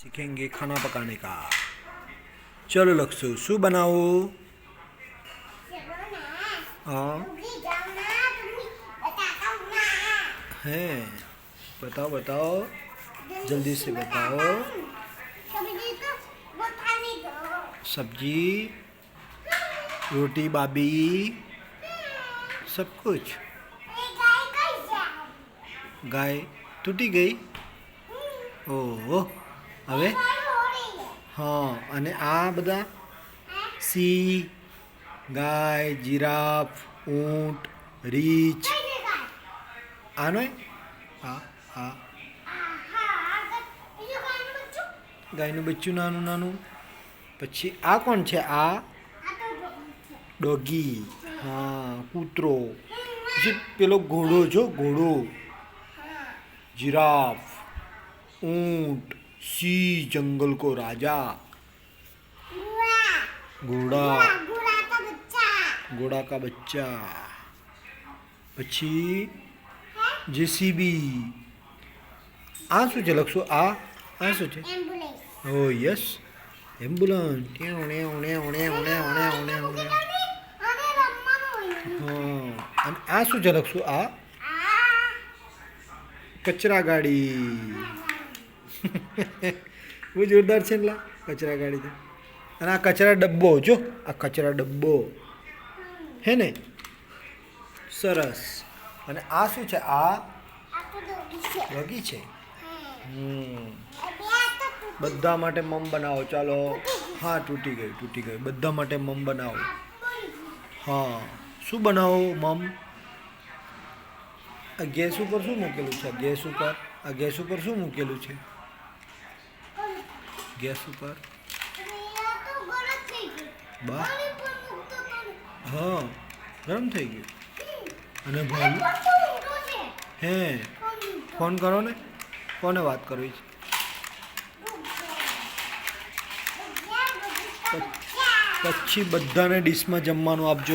सीखेंगे खाना पकाने का। चलो लक्ष्य शू बनाओ। हाँ है, बताओ बताओ, जल्दी से बताओ। सब्जी, रोटी, बाबी, सब कुछ। गाय तूटी गई। ओह હવે हाँ અને આ બધા સિંહ, ગાય, જીરાફ, ઊંટ, રીંછ આનો આ આ ગાયનું બચ્ચું નાનું નાનું. પછી આ કોણ છે? આ ડોગી, હા કૂતરો. પછી પેલો ઘોડો જો, ઘોડો, जिराफ, ऊंट, सिंह जंगल को राजा, घोड़ा, घोड़ा का बच्चा, પછી જેસીબી. આ શું છે લખશો? આ શું છે? ઓ યસ, એમ્બ્યુલન્સ. હા અને આ શું છે લખશો? આ કચરા ગાડી. બહુ જોરદાર છે ને કચરા ગાડી તો. અને આ કચરા ડબ્બો જો, આ કચરા ડબ્બો હે ને, સરસ. અને આ શું છે? આ ડોગી છે. બધા માટે મમ બનાવો. ચાલો. હા તૂટી ગઈ. બધા માટે મમ બનાવો. હા શું બનાવો મમ? આ ગેસ ઉપર શું મૂકેલું છે? ગેસ ઉપર આ ગેસ ઉપર શું મૂકેલું છે? ગેસ ઉપર બા હા ગરમ થઈ ગયું. અને ભાઈ હે ફોન કરો ને, કોને વાત કરવી છે? પછી બધાને ડીશમાં જમવાનું આપજો.